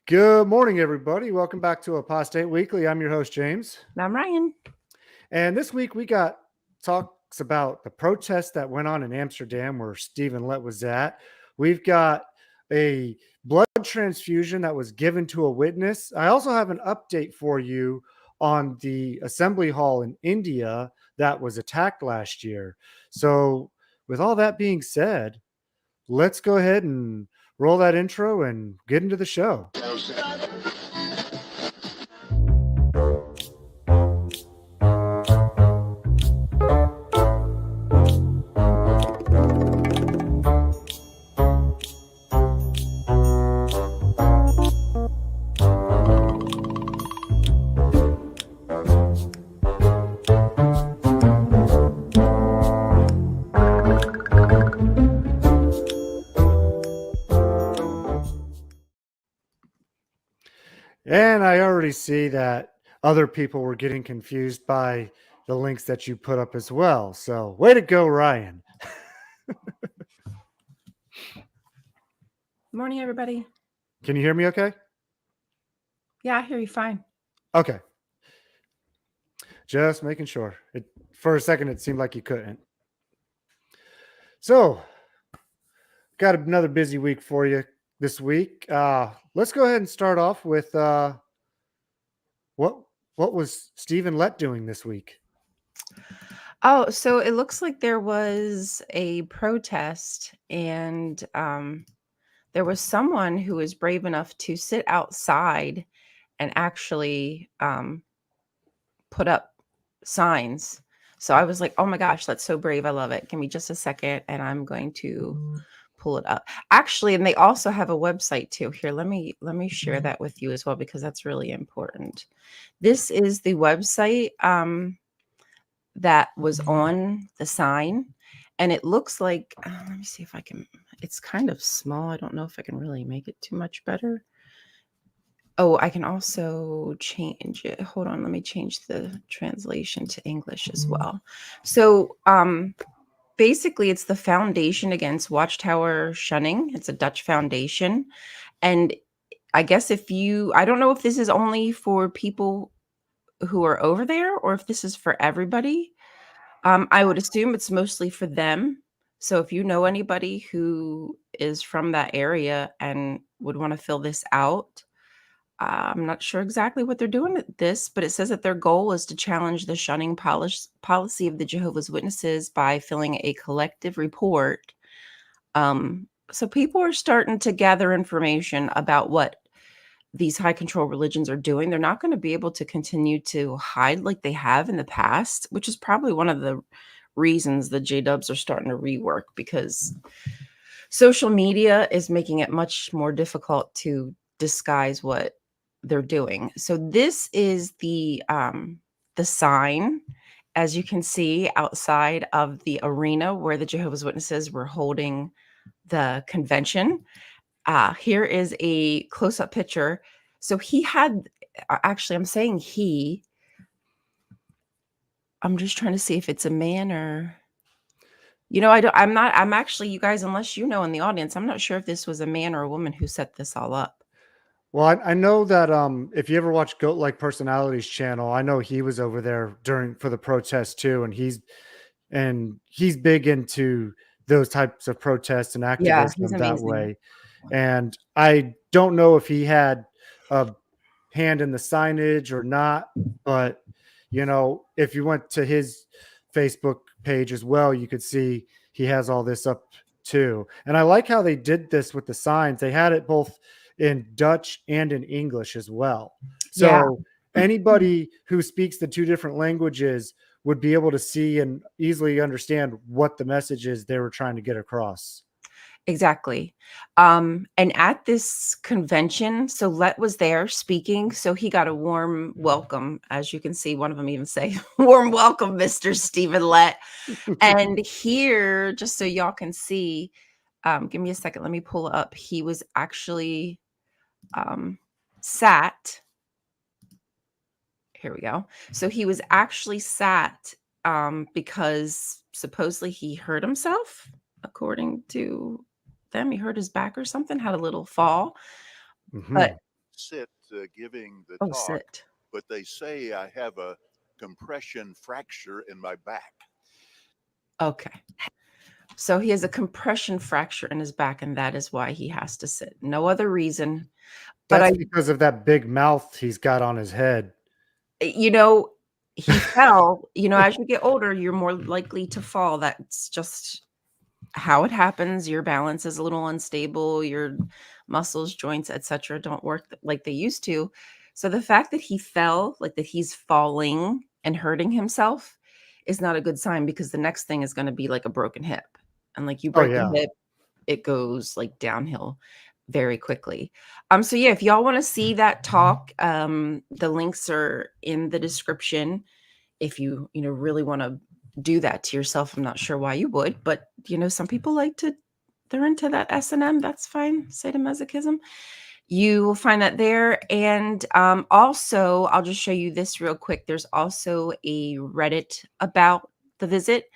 Good morning, everybody. Welcome back to Apostate Weekly. I'm your host, James. I'm Ryan. And this week we got talks about the protest that went on in Amsterdam where Stephen Lett was at. We've got a blood transfusion that was given to a witness. I also have an update for you on the assembly hall in India that was attacked last year. So, with all that being said, let's go ahead and roll that intro and get into the show. And I already see that other people were getting confused by the links that you put up as well. So, way to go, Ryan. Morning, everybody. Can you hear me okay? Yeah, I hear you fine. Okay. Just making sure. For a second, it seemed like you couldn't. So, got another busy week for you this week. Let's go ahead and start off with what was Stephen Lett doing this week? Oh, so it looks like there was a protest, and there was someone who was brave enough to sit outside and actually put up signs. So I was like, oh my gosh, that's so brave. I love it. Give me just a second, and I'm going to pull it up. Actually, and they also have a website too. Here, let me share that with you as well, because that's really important. This is the website that was on the sign, and it looks like let me see if I can. It's kind of small. I don't know if I can really make it too much better. Oh, I can also change it. Hold on, let me change the translation to English as well. So basically, it's the Foundation Against Watchtower Shunning. It's a Dutch foundation. And I guess I don't know if this is only for people who are over there or if this is for everybody. I would assume it's mostly for them. So if you know anybody who is from that area and would want to fill this out, I'm not sure exactly what they're doing at this, but it says that their goal is to challenge the shunning policy of the Jehovah's Witnesses by filling a collective report. So people are starting to gather information about what these high control religions are doing. They're not going to be able to continue to hide like they have in the past, which is probably one of the reasons the J-dubs are starting to rework, because social media is making it much more difficult to disguise what they're doing. So this is the sign, as you can see, outside of the arena where the Jehovah's Witnesses were holding the convention. Here is a close-up picture. So he had, actually, I'm saying he. I'm just trying to see if it's a man or, I'm actually, you guys, unless you know in the audience, I'm not sure if this was a man or a woman who set this all up. Well, I know that if you ever watch Goat-Like Personalities channel, I know he was over there for the protest too, and he's big into those types of protests and Yeah, he's activism that amazing. way. And I don't know if he had a hand in the signage or not, but if you went to his Facebook page as well, you could see he has all this up too. And I like how they did this with the signs. They had it both in Dutch and in English as well. So anybody who speaks the two different languages would be able to see and easily understand what the message is they were trying to get across. Exactly. And at this convention, so Lett was there speaking, so he got a warm welcome. As you can see, one of them even say, warm welcome, Mr. Stephen Lett. And here, just so y'all can see, give me a second, let me pull up. He was actually sat. Here we go. So he was actually sat because supposedly he hurt himself, according to them. He hurt his back or something, had a little fall. Mm-hmm. But sit giving the Oh, talk, sit. but they say I have a compression fracture in my back. Okay. So he has a compression fracture in his back, and that is why he has to sit. No other reason. But That's because of that big mouth he's got on his head. you know, he fell. As you get older, you're more likely to fall. That's just how it happens. Your balance is a little unstable. Your muscles, joints, etc., don't work like they used to. So the fact that he fell, like that he's falling and hurting himself, is not a good sign, because the next thing is going to be like a broken hip. And like you Oh break a yeah. hip, it goes like downhill very quickly. So yeah, if y'all want to see that talk, the links are in the description. If you really want to do that to yourself, I'm not sure why you would, but some people they're into that S&M. That's fine. Sadomasochism. You will find that there. And also, I'll just show you this real quick. There's also a Reddit about the visit,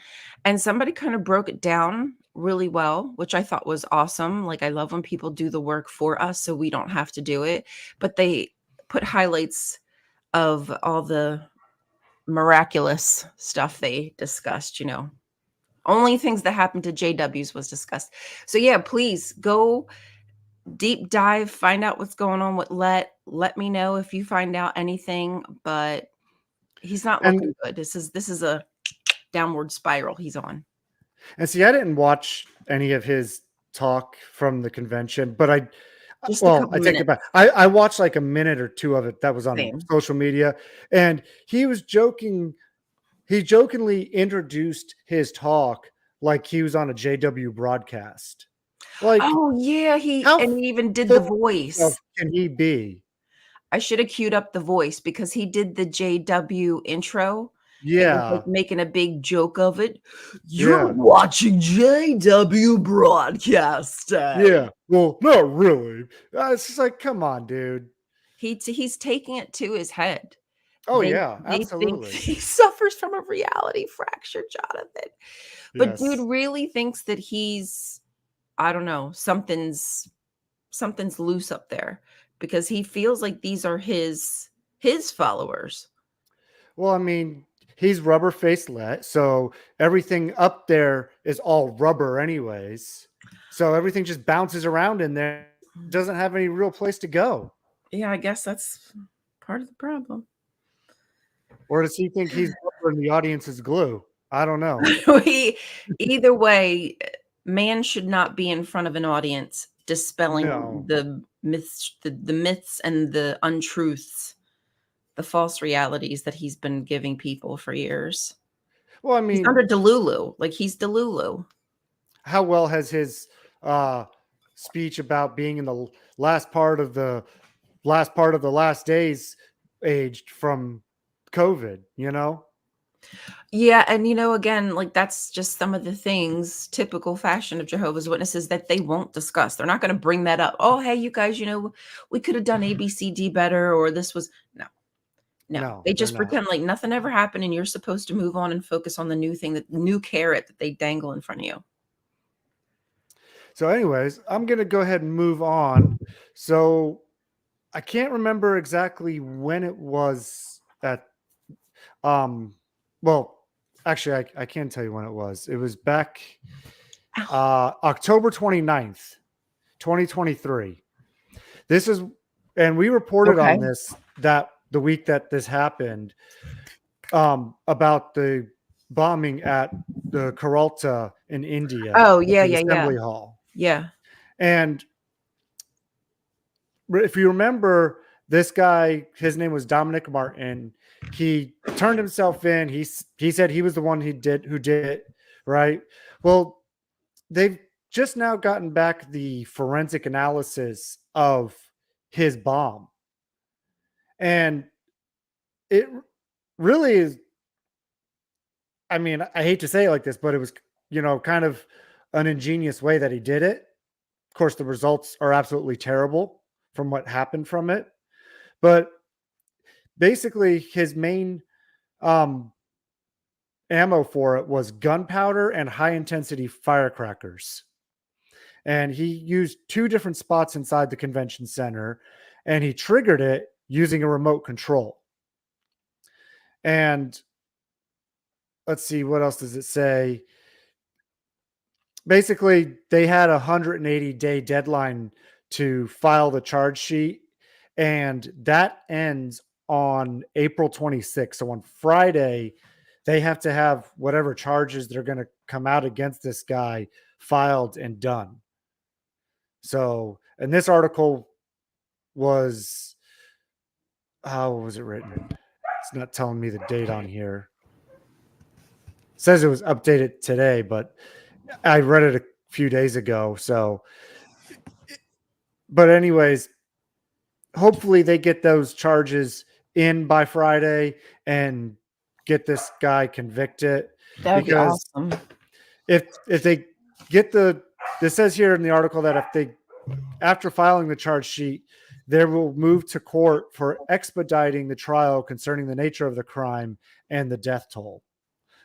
and somebody kind of broke it down really well, which I thought was awesome. Like, I love when people do the work for us so we don't have to do it. But they put highlights of all the miraculous stuff they discussed. Only things that happened to JWs was discussed. So yeah, please go deep dive, find out what's going on with Let me know if you find out anything, but he's not And looking good. This is a downward spiral he's on. and see, I didn't watch any of his talk from the convention, but Just a well, couple I take it minutes. back. I watched like a minute or two of it that was on Same. social media, and he was joking. He jokingly introduced his talk like he was on a JW broadcast. Like, Oh yeah, he how and he even did the full of voice. can he be? I should have queued up the voice, because he did the JW intro and was like Yeah, making a big joke of it. You're yeah, watching JW broadcasting. yeah. Well, not really. It's just like, come on, dude. He's taking it to his head. Oh They yeah, they think absolutely. he suffers from a reality fracture, Jonathan. But dude Yes. really thinks that he's, I don't know, something's loose up there, because he feels like these are his followers. Well, I mean, he's rubber faced let, so everything up there is all rubber, anyways. So everything just bounces around in there. Doesn't have any real place to go. Yeah, I guess that's part of the problem. Or does he think he's rubber and the audience is glue? I don't know. Either way, man should not be in front of an audience dispelling No. the myths and the untruths, the false realities that he's been giving people for years. Well, I He's mean, under Delulu. Like, he's Delulu. how well has his uh, speech about being in the last days aged from COVID? You know? Yeah, and again, like, that's just some of the things, typical fashion of Jehovah's Witnesses, that they won't discuss. They're not going to bring that up. Oh, hey, you guys, we could have done A, B, C, D better, or this was no. No, No, they they're just not. pretend like nothing ever happened, and you're supposed to move on and focus on the new thing, that new carrot that they dangle in front of you. So, anyways, I'm gonna go ahead and move on. So, I can't remember exactly when it was at. Um, well, actually, I can tell you when it was. It was back Ow. October 29th, 2023. This is, and we reported Okay. on this that the week that this happened, about the bombing at the Karalta in India Oh, at yeah, the yeah, yeah. assembly hall. Yeah. And if you remember, this guy, his name was Dominic Martin. He turned himself in. He said he was the one who did it, right? Well, they've just now gotten back the forensic analysis of his bomb. And it really is, I mean, I hate to say it like this, but it was, kind of an ingenious way that he did it. Of course, the results are absolutely terrible from what happened from it. But basically, his main um, ammo for it was gunpowder and high intensity firecrackers. And he used two different spots inside the convention center. and he triggered it using a remote control. And let's see, what else does it say? Basically, they had a 180-day deadline to file the charge sheet, and that ends on April 26th. So on Friday, they have to have whatever charges they're going to come out against this guy filed and done. So, and this article was, how was it written? It's not telling me the date on here. It says it was updated today, but I read it a few days ago. So, but anyways, hopefully they get those charges in by Friday and get this guy convicted. That would be Because awesome. if they get this says here in the article that if they, after filing the charge sheet, they will move to court for expediting the trial concerning the nature of the crime and the death toll.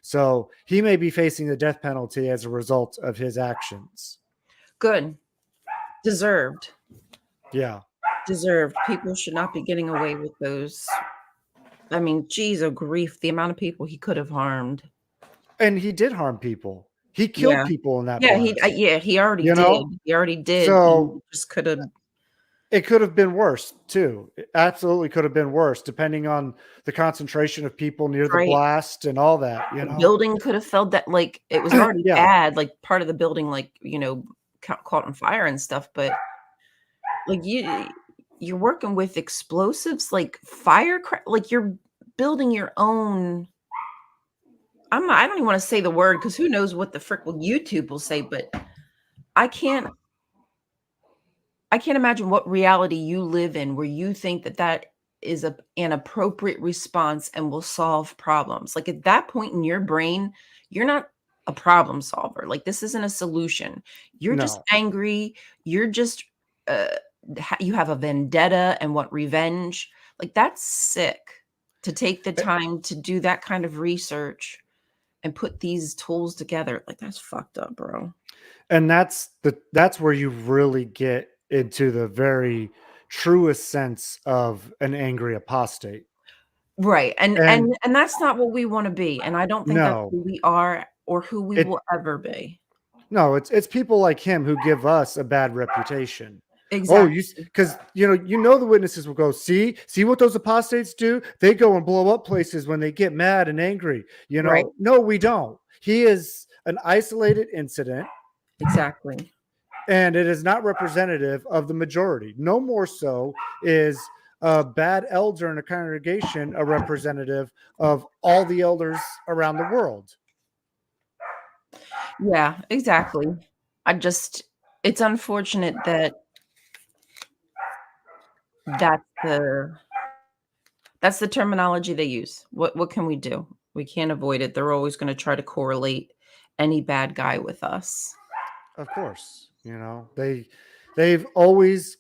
So he may be facing the death penalty as a result of his actions. Good. Deserved. Yeah. Deserved. People should not be getting away with those. I mean, geez, oh grief, the amount of people he could have harmed. And he did harm people. He killed people in that Yeah, blast. he already You did. know? He already did. So He just could have. it could have been worse too. It absolutely could have been worse, depending on the concentration of people near the Right. blast and all that. You The know, building could have felt that, like, it was already Yeah. bad, like, part of the building, like, caught on fire and stuff, but, like, you're working with explosives, like, like, you're building your own. I don't even wanna say the word because who knows what the frick will YouTube will say, but I can't imagine what reality you live in where you think that that is an appropriate response and will solve problems. Like, at that point in your brain, you're not a problem solver. Like, this isn't a solution. You're just No. angry. You're just you have a vendetta and want revenge. Like, that's sick to take the time to do that kind of research and put these tools together. Like, that's fucked up, bro. And that's where you really get into the very truest sense of an angry apostate. Right, and And that's not what we wanna be, and I don't think that's no, who we are or who we it will ever be. no, it's people like him who give us a bad reputation. Oh, Exactly. because the witnesses will go, see what those apostates do? They go and blow up places when they get mad and angry. Right. No, we don't. He is an isolated incident, Exactly. and it is not representative of the majority. No more so is a bad elder in a congregation a representative of all the elders around the world. Yeah, exactly. It's unfortunate that that's the terminology they use. What can we do? We can't avoid it. They're always gonna try to correlate any bad guy with us. Of course, they've always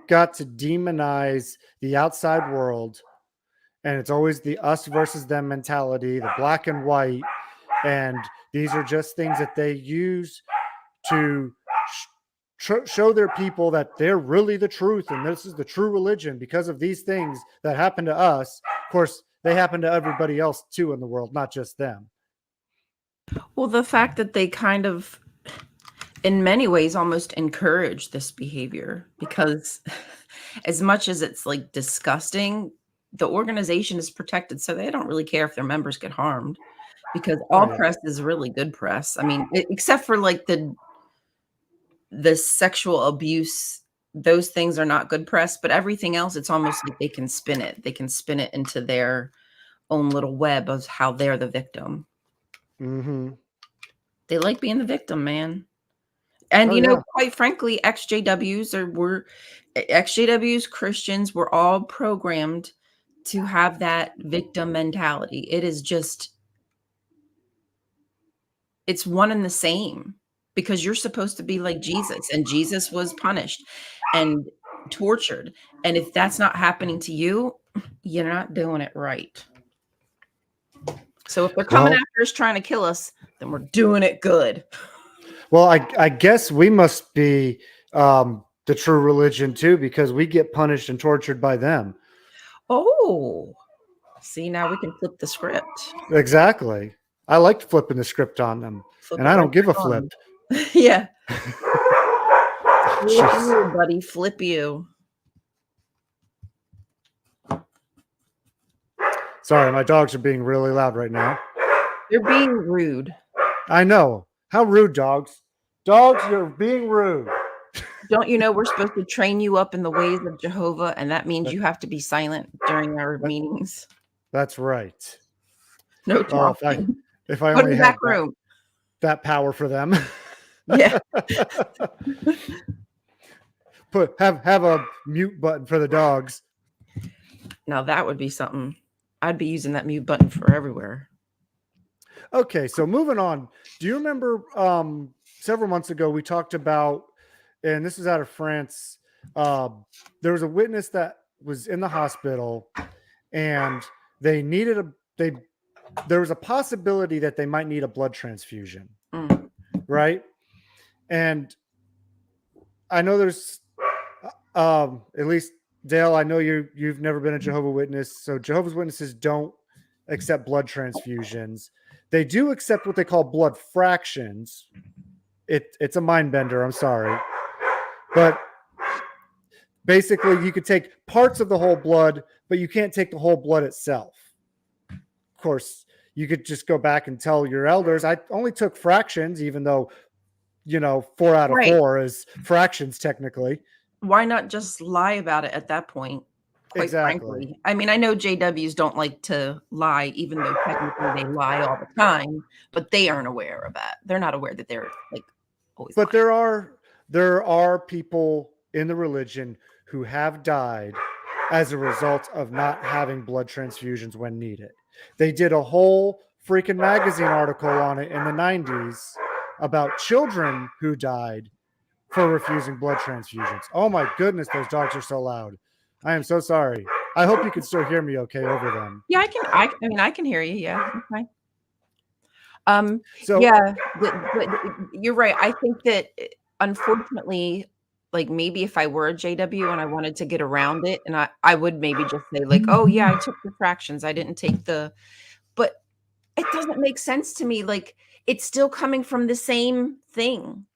got to demonize the outside world, and it's always the us versus them mentality, the black and white, and these are just things that they use to show their people that they're really the truth and this is the true religion because of these things that happen to us. Of course, they happen to everybody else too in the world, not just them. Well, the fact that they kind of, in many ways, almost encourage this behavior, because as much as it's like disgusting, the organization is protected, so they don't really care if their members get harmed, because all yeah. press is really good press. I mean, except for like the sexual abuse, those things are not good press, but everything else, it's almost like they can spin it. They can spin it into their own little web of how they're the victim. Mm-hmm. They like being the victim, man. And, quite frankly, XJWs, Christians, were all programmed to have that victim mentality. It is just, it's one and the same, because you're supposed to be like Jesus, and Jesus was punished and tortured. And if that's not happening to you, you're not doing it right. So if they're coming after us trying to kill us, then we're doing it good. Well, I guess we must be the true religion too, because we get punished and tortured by them. Oh, see, now we can flip the script. Exactly. I liked flipping the script on them, Flip and it I right don't give a back on. flip. Yeah. Flip Jeez. you, buddy. Flip you. Sorry, my dogs are being really loud right now. You're being rude. I know. How rude, dogs. Dogs, you're being rude. Don't you know we're supposed to train you up in the ways of Jehovah, and that means you have to be silent during our meetings. That's right. No Oh, talking. if I Go to only the had back room. that power for them. Yeah. Have a mute button for the dogs. Now that would be something. I'd be using that mute button for everywhere. Okay, so moving on. Do you remember several months ago we talked about, and this is out of France, there was a witness that was in the hospital and they needed there was a possibility that they might need a blood transfusion, right? And I know there's at least Dale, I know you've never been a Jehovah's Witness, so Jehovah's Witnesses don't accept blood transfusions. They do accept what they call blood fractions. It's a mind bender, I'm sorry. But basically you could take parts of the whole blood, but you can't take the whole blood itself. Of course, you could just go back and tell your elders, I only took fractions, even though, 4 out of 4 is fractions technically. Why not just lie about it at that point? Quite frankly. I mean, I know JWs don't like to lie, even though technically they lie all the time, but they aren't aware of that. They're not aware that they're always But lying. there are people in the religion who have died as a result of not having blood transfusions when needed. They did a whole freaking magazine article on it in the 90s about children who died for refusing blood transfusions. Oh my goodness, those dogs are so loud. I am so sorry. I hope you can still hear me okay over them. Yeah, I can. I mean, I can hear you. Yeah. Okay. So yeah, but you're right. I think that unfortunately, maybe if I were a JW and I wanted to get around it, and I would maybe just say oh yeah, I took the fractions. I didn't take but it doesn't make sense to me. It's still coming from the same thing.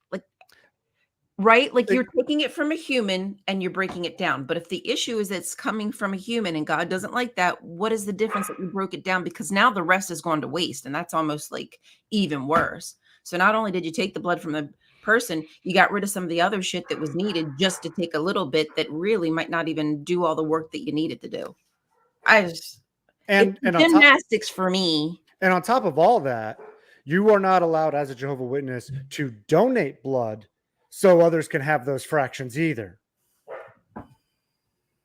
Right? You're taking it from a human and you're breaking it down. But if the issue is it's coming from a human and God doesn't like that, what is the difference that you broke it down? Because now the rest is going to waste. And that's almost even worse. So not only did you take the blood from the person, you got rid of some of the other shit that was needed just to take a little bit that really might not even do all the work that you needed to do. It's gymnastics for me. And on top of all that, you are not allowed as a Jehovah's Witness to donate blood so others can have those fractions either.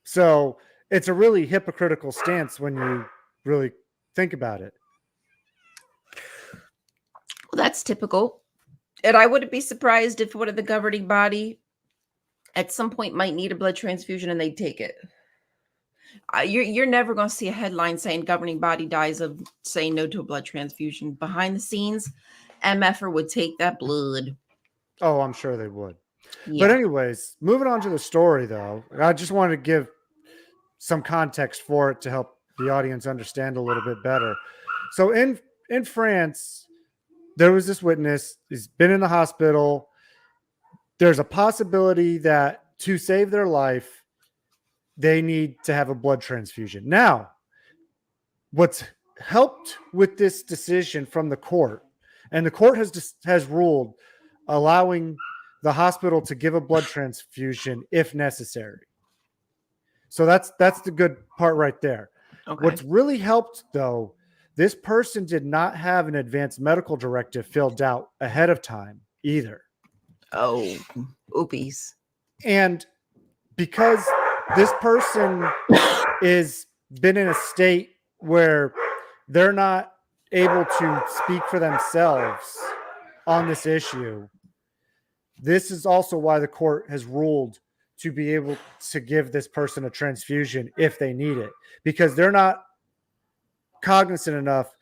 So it's a really hypocritical stance when you really think about it. Well, that's typical. And I wouldn't be surprised if one of the governing body at some point might need a blood transfusion and they'd take it. You're never going to see a headline saying governing body dies of saying no to a blood transfusion. Behind the scenes, MFer would take that blood. Oh, I'm sure they would. Yeah. But anyways, moving on to the story, though, I just wanted to give some context for it to help the audience understand a little bit better. So in France, there was this witness. He's been in the hospital. There's a possibility that to save their life, they need to have a blood transfusion. Now, what's helped with this decision from the court, and the court has ruled allowing the hospital to give a blood transfusion if necessary. So that's the good part right there. Okay. What's really helped, though, this person did not have an advanced medical directive filled out ahead of time either. Oh, oopies. And because this person is been in a state where they're not able to speak for themselves on this issue, this is also why the court has ruled to be able to give this person a transfusion if they need it, because they're not cognizant enough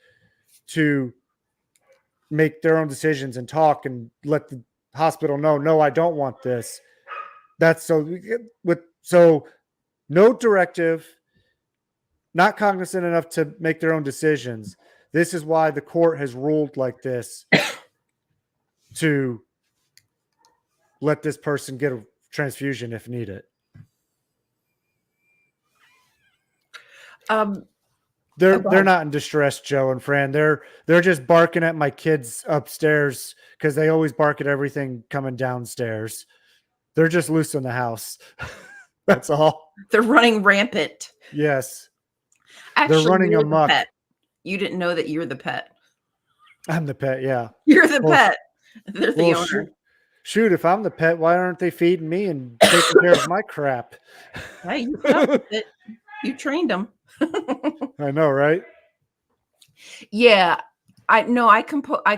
to make their own decisions and talk and let the hospital know, no, I don't want this. That's so no directive, not cognizant enough to make their own decisions. This is why the court has ruled like this to let this person get a transfusion if needed. They're not in distress, Joe and Fran. They're just barking at my kids upstairs because they always bark at everything coming downstairs. They're just loose in the house. That's all. They're running rampant. Yes. Actually, they're running you're the amok. pet. You didn't know that you're the pet. I'm the pet, yeah. You're the pet. They're the owner. Shoot, if I'm the pet, why aren't they feeding me and taking care of my crap? Hey, you put up with it. You trained them. I know, right? Yeah, I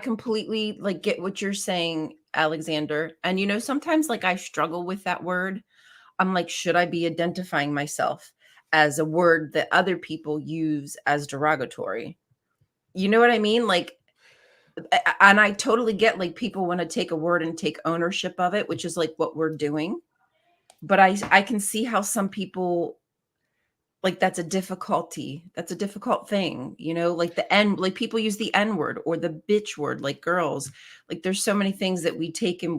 completely like get what you're saying, Alexander. And sometimes like I struggle with that word. I'm like, should I be identifying myself as a word that other people use as derogatory? You know what I mean? Like, and I totally get like people want to take a word and take ownership of it, which is like what we're doing. But I can see how some people like that's a difficult thing, like like people use the N word or the bitch word, like girls. Like there's so many things that we take and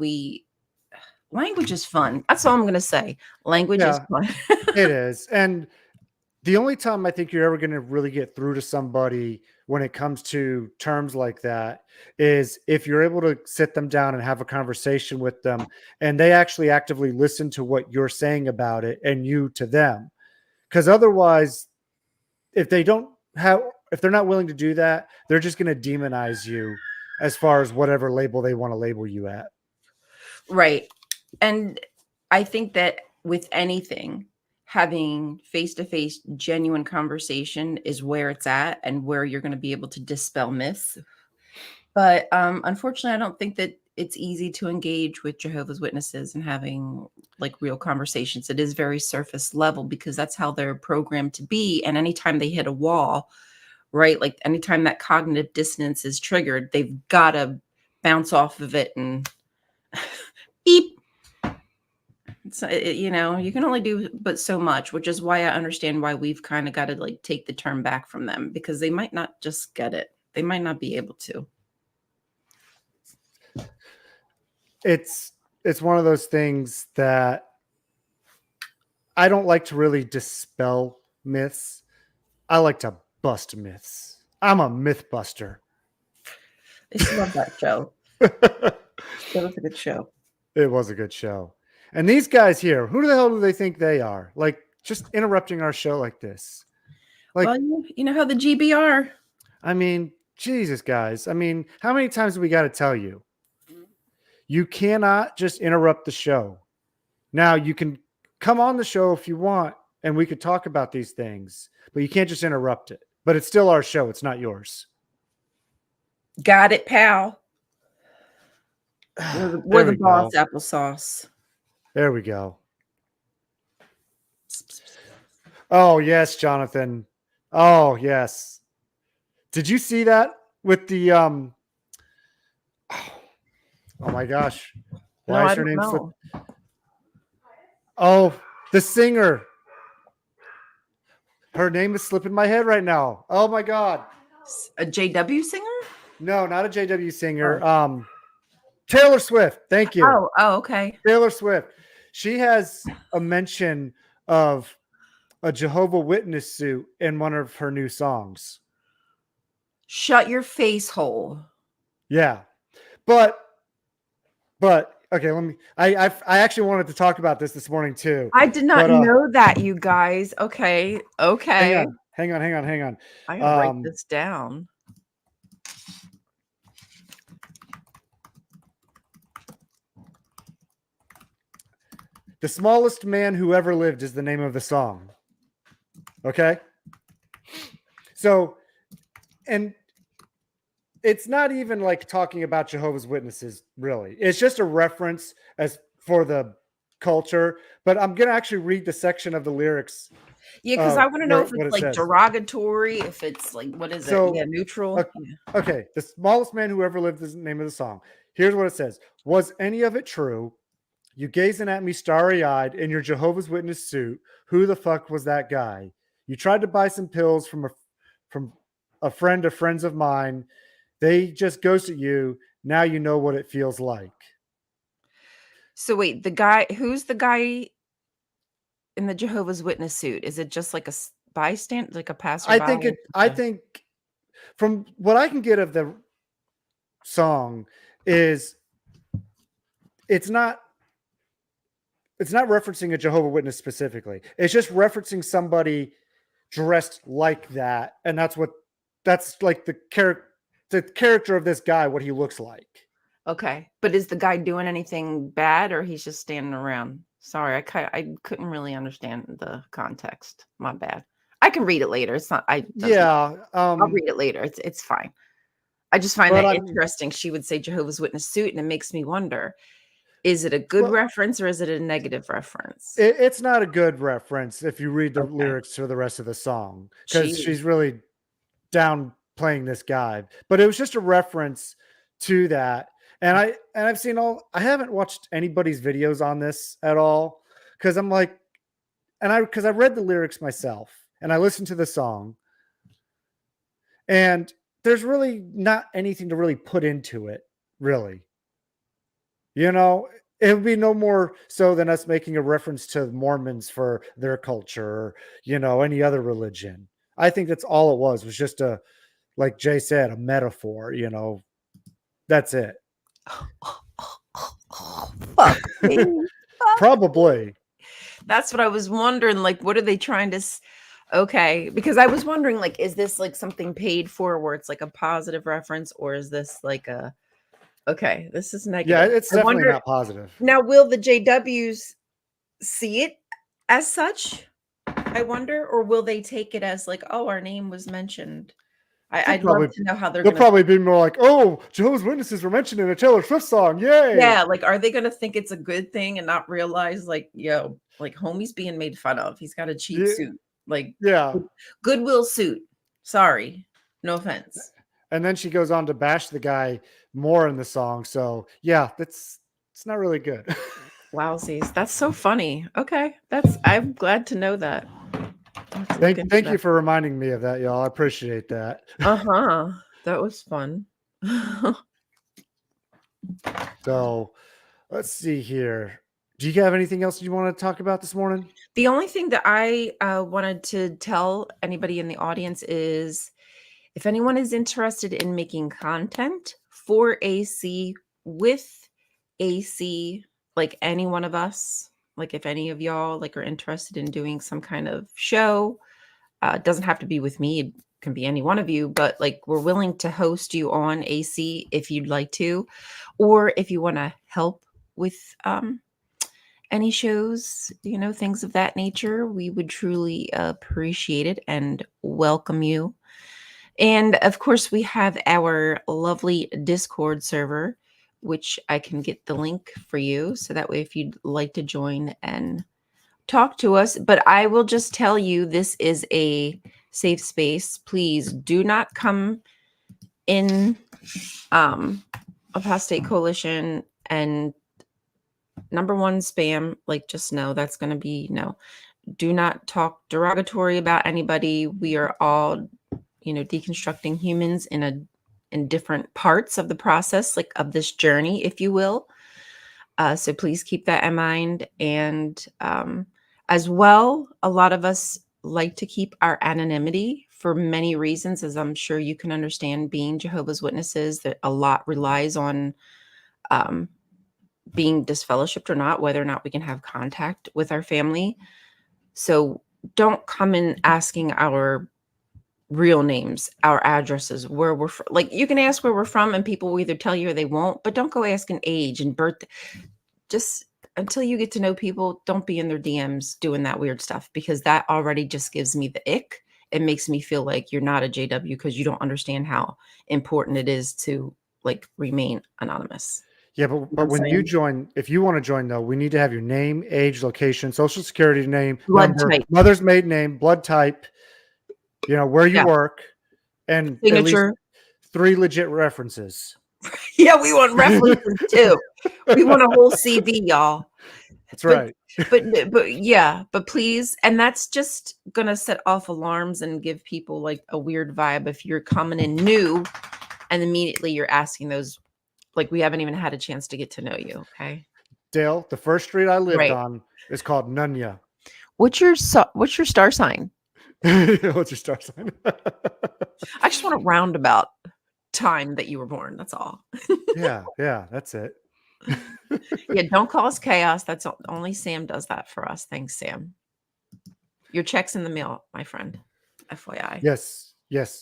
language is fun. That's all I'm going to say. Language is fun. It is. And the only time I think you're ever going to really get through to somebody when it comes to terms like that is if you're able to sit them down and have a conversation with them and they actually actively listen to what you're saying about it and you to them. Because otherwise, if they're not willing to do that, they're just going to demonize you as far as whatever label they want to label you at. Right. And I think that with anything, having face-to-face genuine conversation is where it's at and where you're going to be able to dispel myths. But unfortunately, I don't think that it's easy to engage with Jehovah's Witnesses and having like real conversations. It is very surface level because that's how they're programmed to be. And anytime they hit a wall, right? Like anytime that cognitive dissonance is triggered, they've got to bounce off of it and beep. So, you can only do but so much, which is why I understand why we've kind of got to like take the term back from them because they might not just get it. They might not be able to. It's one of those things that I don't like to really dispel myths. I like to bust myths. I'm a myth buster. I just love that show. That was a good show. It was a good show. And these guys here, who the hell do they think they are? Like just interrupting our show like this. Like, well, you know how the GB are. I mean, Jesus, guys. I mean, how many times do we got to tell you? You cannot just interrupt the show. Now, you can come on the show if you want, and we could talk about these things, but you can't just interrupt it. But it's still our show. It's not yours. Got it, pal. We're the boss, applesauce. There we go. Oh, yes, Jonathan. Oh, yes. Did you see that with the oh my gosh. Why is her name slip? Oh, the singer. Her name is slipping my head right now. Oh my God. A JW singer? No, not a JW singer. Oh. Taylor Swift. Thank you. Oh, okay. Taylor Swift. She has a mention of a Jehovah Witness suit in one of her new songs. Shut your face hole. Yeah. But okay, I actually wanted to talk about this morning too. I did not know that, you guys. Okay. Hang on. I gotta write this down. The Smallest Man Who Ever Lived is the name of the song. Okay? So, and it's not even like talking about Jehovah's Witnesses, really. It's just a reference as for the culture. But I'm going to actually read the section of the lyrics. Yeah, because I want to know if it's like derogatory, if it's like, what is it? Yeah, neutral. Okay. The smallest man who ever lived is the name of the song. Here's what it says. Was any of it true? You gazing at me starry-eyed in your Jehovah's Witness suit. Who the fuck was that guy? You tried to buy some pills from a friend of friends of mine. They just ghosted you. Now you know what it feels like. So wait, who's the guy in the Jehovah's Witness suit? Is it just like a bystander, like a passerby? I think from what I can get of the song is it's not referencing a Jehovah's Witness specifically. It's just referencing somebody dressed like that, and that's like the character of this guy, what he looks like. Okay, but is the guy doing anything bad, or he's just standing around? Sorry, I couldn't really understand the context. My bad. I can read it later. It's not. I'll read it later. It's fine. I just find that interesting. She would say Jehovah's Witness suit, and it makes me wonder: is it a good reference or is it a negative reference? It's not a good reference if you read the lyrics to the rest of the song, because she's really downplaying this guy. But it was just a reference to that. And I've seen I haven't watched anybody's videos on this at all, because I'm like, because I read the lyrics myself and I listened to the song, and there's really not anything to really put into it, really. You know, it would be no more so than us making a reference to Mormons for their culture, or, you know, any other religion. I think that's all it was just like Jay said, a metaphor, you know, that's it. Fuck me. Probably. That's what I was wondering. Like, what are they trying to? Okay, because I was wondering, like, is this like something paid for, where it's like a positive reference, or is this like a? Okay, this is negative. Yeah, it's definitely not positive. Now, will the JWs see it as such? I wonder, or will they take it as like, oh, our name was mentioned? I'd love to know how they'll probably be more like, oh, Jehovah's Witnesses were mentioned in a Taylor Swift song. Yay. Yeah, like, are they going to think it's a good thing and not realize, like, yo, like, homie's being made fun of. He's got a cheap suit. Like, Goodwill suit. Sorry. No offense. And then she goes on to bash the guy more in the song. So, yeah, it's not really good. Wowsies. That's so funny. Okay. I'm glad to know that. Thank you for reminding me of that, y'all. I appreciate that. That was fun. So let's see here. Do you have anything else you want to talk about this morning? The only thing that I wanted to tell anybody in the audience is, if anyone is interested in making content for AC, with AC, like any one of us, like if any of y'all like are interested in doing some kind of show, it doesn't have to be with me. It can be any one of you, but like, we're willing to host you on AC if you'd like to, or if you want to help with any shows, you know, things of that nature, we would truly appreciate it and welcome you. And of course, we have our lovely Discord server, which I can get the link for you. So that way, if you'd like to join and talk to us, but I will just tell you, this is a safe space. Please do not come in Apostate Coalition and number one, spam. Like, just know that's going to be no. Do not talk derogatory about anybody. We are all, you know, deconstructing humans in different parts of the process, like of this journey, if you will. So please keep that in mind. And as well, a lot of us like to keep our anonymity for many reasons, as I'm sure you can understand, being Jehovah's Witnesses, that a lot relies on being disfellowshipped or not, whether or not we can have contact with our family. So don't come in asking our real names, our addresses, where we're from. Like, you can ask where we're from and people will either tell you or they won't, but don't go asking age and birth. Just until you get to know people, don't be in their DMs doing that weird stuff, because that already just gives me the ick. It makes me feel like you're not a JW because you don't understand how important it is to like remain anonymous. Yeah, but when you join, if you want to join though, we need to have your name, age, location, social security name, blood number, type, mother's maiden name, blood type, you know, where you work, and signature. At least 3 legit references. Yeah, we want references too. We want a whole CV, y'all. That's But right. but yeah, but please, and that's just gonna set off alarms and give people like a weird vibe if you're coming in new and immediately you're asking those, like, we haven't even had a chance to get to know you. Okay. Dale, the first street I lived Right. on is called Nunya. What's your star sign? What's your star sign? I just want a roundabout time that you were born. That's all. Yeah, that's it. Yeah, don't call us chaos. That's only Sam does that for us. Thanks, Sam. Your check's in the mail, my friend. FYI. Yes.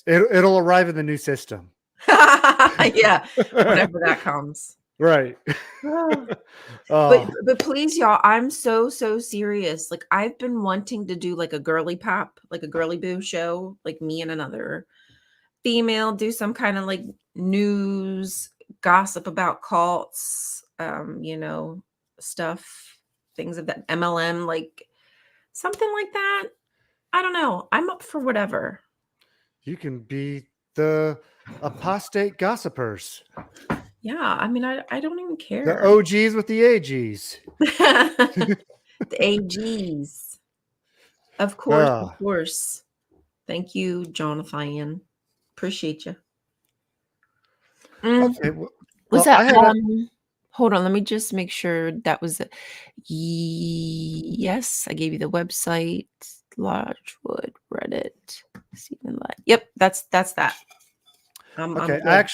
It'll arrive in the new system. Yeah, whenever that comes. Right. But Oh, but please, y'all, I'm so serious. Like, I've been wanting to do like a girly pop, like a girly boo show, like me and another female do some kind of like news gossip about cults, stuff, things of that MLM, like something like that. I don't know. I'm up for whatever. you can be the apostate gossipers, Yeah, I mean, I don't even the care. OGs with the AGs. The AGs. Of course, of Ah, course. Thank you, Jonathan. Appreciate you. okay. Was Well, that I had a hold on, let me just make sure that was it. Yes, I gave you the website, Lodgewood, Reddit, Stephen Light. Yep, that's that. I'm okay. good. I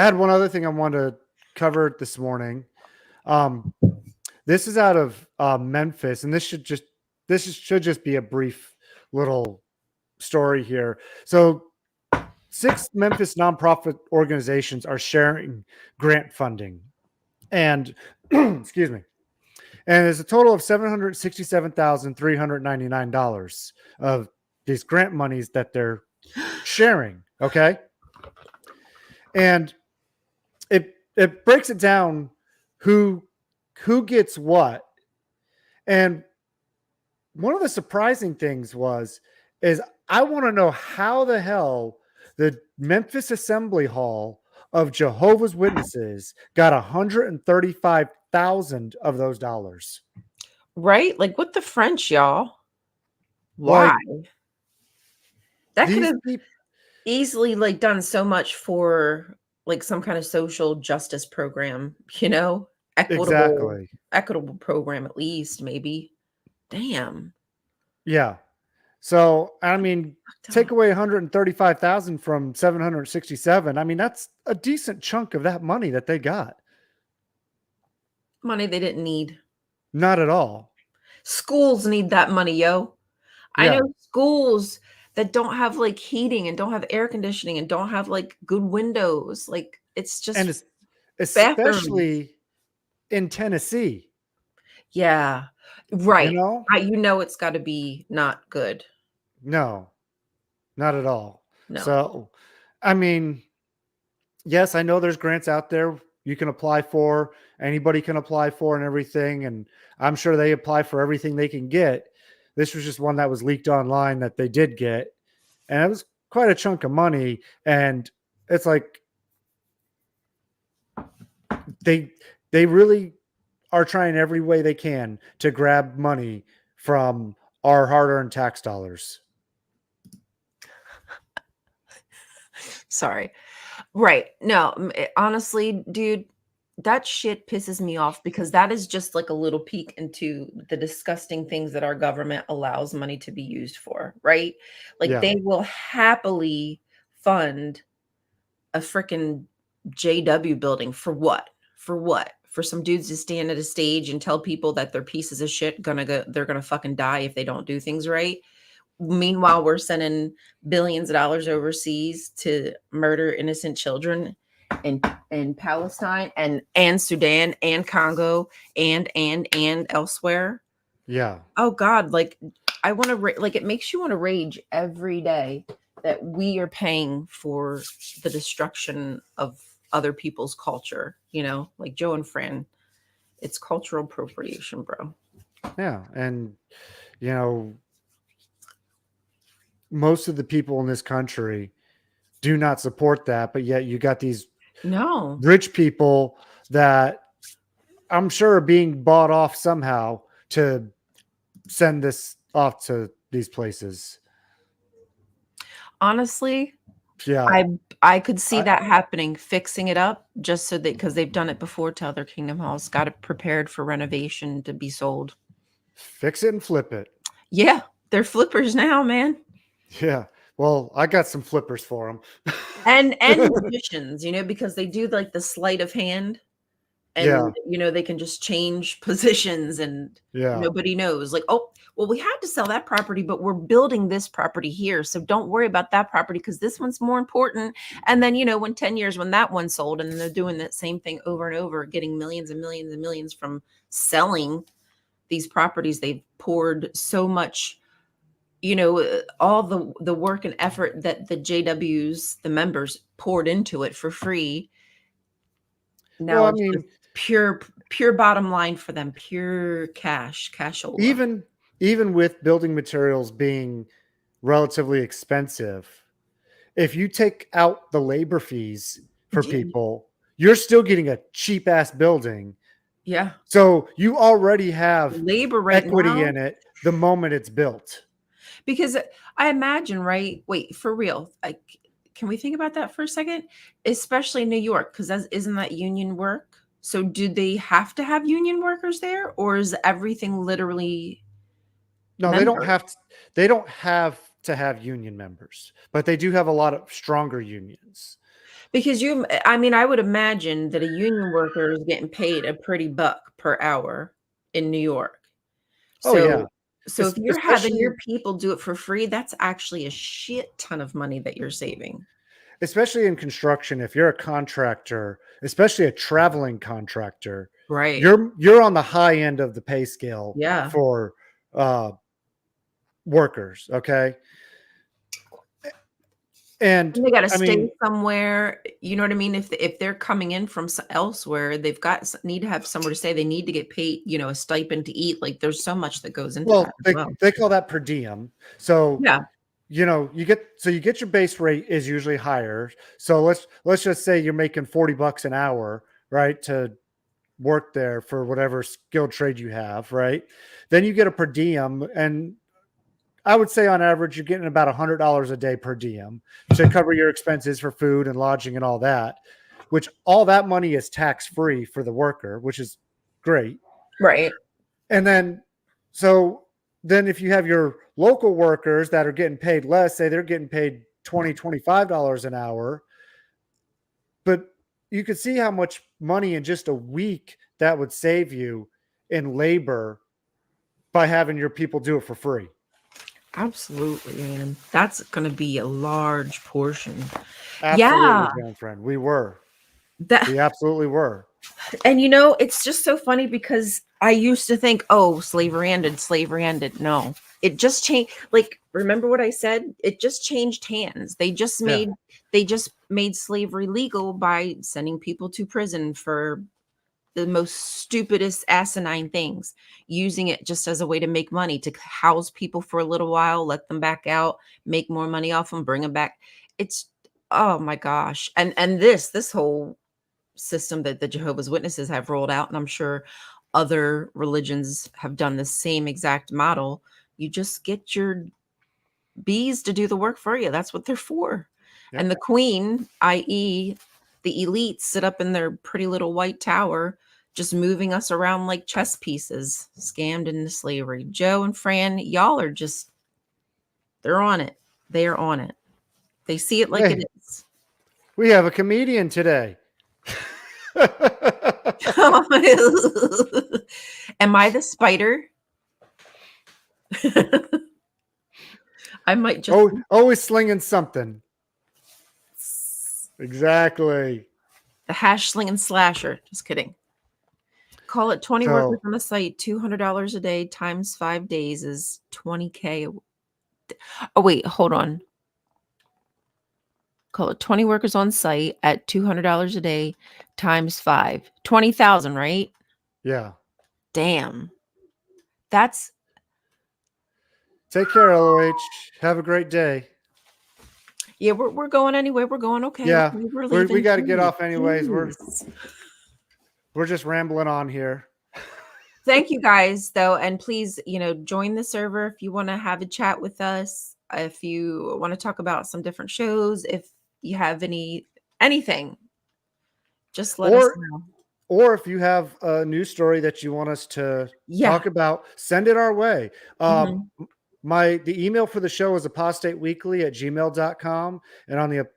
had one other thing I wanted to cover this morning. Um, this is out of Memphis, and should just be a brief little story here. So 6 Memphis nonprofit organizations are sharing grant funding, and excuse me, and there's a total of $767,399 of these grant monies that they're sharing. Okay, and it breaks it down who gets what, and one of the surprising things is I want to know how the hell the Memphis Assembly Hall of Jehovah's Witnesses got 135,000 of those dollars. Right? Like, what the French, y'all? Why? Like That could these have people, easily like done so much for like some kind of social justice program, equitable exactly. equitable program at least, maybe. Damn. Yeah. So I mean, Fucked take up. away 135,000 from 767. I mean, that's a decent chunk of that money that they got. Money they didn't need. Not at all. Schools need that money, yo. I Yeah. know schools that don't have like heating and don't have air conditioning and don't have like good windows. Like, it's And just it's bathrooms. especially in Tennessee, Yeah. you Right. know? It's got to be not good. No, not at all. No. So, I mean, yes, I know there's grants out there you can apply for, anybody can apply for and everything. And I'm sure they apply for everything they can get. This was just one that was leaked online that they did get. And it was quite a chunk of money. And it's like they really are trying every way they can to grab money from our hard-earned tax dollars. Sorry. Right. No, honestly, dude, that shit pisses me off because that is just like a little peek into the disgusting things that our government allows money to be used for, right? Like, Yeah. they will happily fund a freaking JW building for what? For what? For some dudes to stand at a stage and tell people that they're pieces of shit they're gonna fucking die if they don't do things right. Meanwhile, we're sending billions of dollars overseas to murder innocent children in Palestine and Sudan and Congo and elsewhere. Yeah. Oh God, like, I want to like, it makes you want to rage every day that we are paying for the destruction of other people's culture. Like Joe and Fran, it's cultural appropriation, bro. Yeah. And, you know, most of the people in this country do not support that, but yet you got these No. rich people that I'm sure are being bought off somehow to send this off to these places. Honestly, Yeah. I could see I, that happening, fixing it up just so that because they've done it before to other Kingdom Halls, got it prepared for renovation to be sold. fix it and flip it. Yeah, they're flippers now, man. Yeah. Well, I got some flippers for them. And magicians, because they do like the sleight of hand. Yeah. And they can just change positions and Yeah. nobody knows, like, oh, well, we had to sell that property, but we're building this property here, so don't worry about that property because this one's more important. And then when 10 years, when that one's sold, and then they're doing that same thing over and over, getting millions and millions and millions from selling these properties. They've poured so much, all the work and effort that the JWs, the members, poured into it for free. Now Well, I it's mean, just pure bottom line for them, pure cashola. even with building materials being relatively expensive, if you take out the labor fees for people, you're still getting a cheap ass building. Yeah. So you already have Labor right equity now, in it the moment it's built. because I imagine, right? Wait, for real. Can we think about that for a second? Especially in New York, because isn't that union work? So do they have to have union workers there, or is everything literally No, they don't have to, they don't have to have union members, but they do have a lot of stronger unions. Because I would imagine that a union worker is getting paid a pretty buck per hour in New York. Oh yeah. So if you're having Especially your people do it for free, that's actually a shit ton of money that you're saving. especially in construction, if you're a contractor, especially a traveling contractor, Right. you're on the high end of the pay scale Yeah. for workers, okay? And they got to I stay mean, somewhere. You know what I mean? If they're coming in from elsewhere, they've need to have somewhere to stay. They need to get paid, a stipend to eat. Like there's so much that goes into that well, as well. they call that per diem. So Yeah. you get your base rate is usually higher. So let's just say you're making $40 an hour, right, to work there for whatever skilled trade you have, right? Then you get a per diem, and I would say on average you're getting about $100 a day per diem to cover your expenses for food and lodging and all that, which all that money is tax free for the worker, which is great. Right. And then if you have your local workers that are getting paid less, say they're getting paid $25 an hour, but you could see how much money in just a week that would save you in labor by having your people do it for free. Absolutely, man. That's going to be a large portion. Absolutely, girlfriend. We absolutely were. And it's just so funny because I used to think, oh, slavery ended. No, it just changed. Like, remember what I said? It just changed hands. They just made slavery legal by sending people to prison for the most stupidest asinine things, using it just as a way to make money, to house people for a little while, let them back out, make more money off them, bring them back. It's, oh my gosh. And this whole system that the Jehovah's Witnesses have rolled out, and I'm sure other religions have done the same exact model. You just get your bees to do the work for you. That's what they're for. Yep. And the queen, i.e. the elites, sit up in their pretty little white tower, just moving us around like chess pieces, scammed into slavery. Joe and Fran, y'all are just, they're on it. They are on it. They see it like it is. We have a comedian today. Am I the spider? I might just always slinging something. Exactly. the hash slinging slasher. Just kidding. Call it 20 workers on the site. $200 a day times 5 days is $20K. Oh wait, hold on. Call it 20 workers on site at $200 a day times 5. 20,000, right? Yeah. Damn. That's. Take care, LOH. Have a great day. Yeah, we're going anyway. We're going okay. Yeah, okay, we're leaving. we got to get off anyways. we're just rambling on here. Thank you guys though, and please, join the server if you want to have a chat with us, if you want to talk about some different shows, if you have anything, just let us know. Or if you have a news story that you want us to Yeah. talk about, send it our way. Mhm. The email for the show is apostateweekly@gmail.com, and on the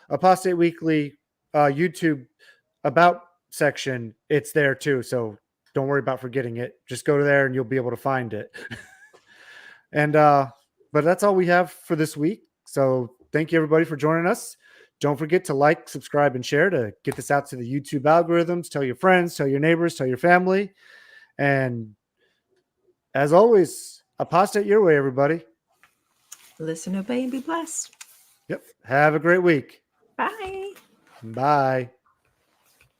Apostate Weekly YouTube about section, it's there too. So don't worry about forgetting it. Just go to there and you'll be able to find it. And but that's all we have for this week. So thank you everybody for joining us. Don't forget to like, subscribe, and share to get this out to the YouTube algorithms. Tell your friends, tell your neighbors, tell your family. And as always, apostate your way, everybody. Listen, obey, and be blessed. Yep. Have a great week. Bye. Bye.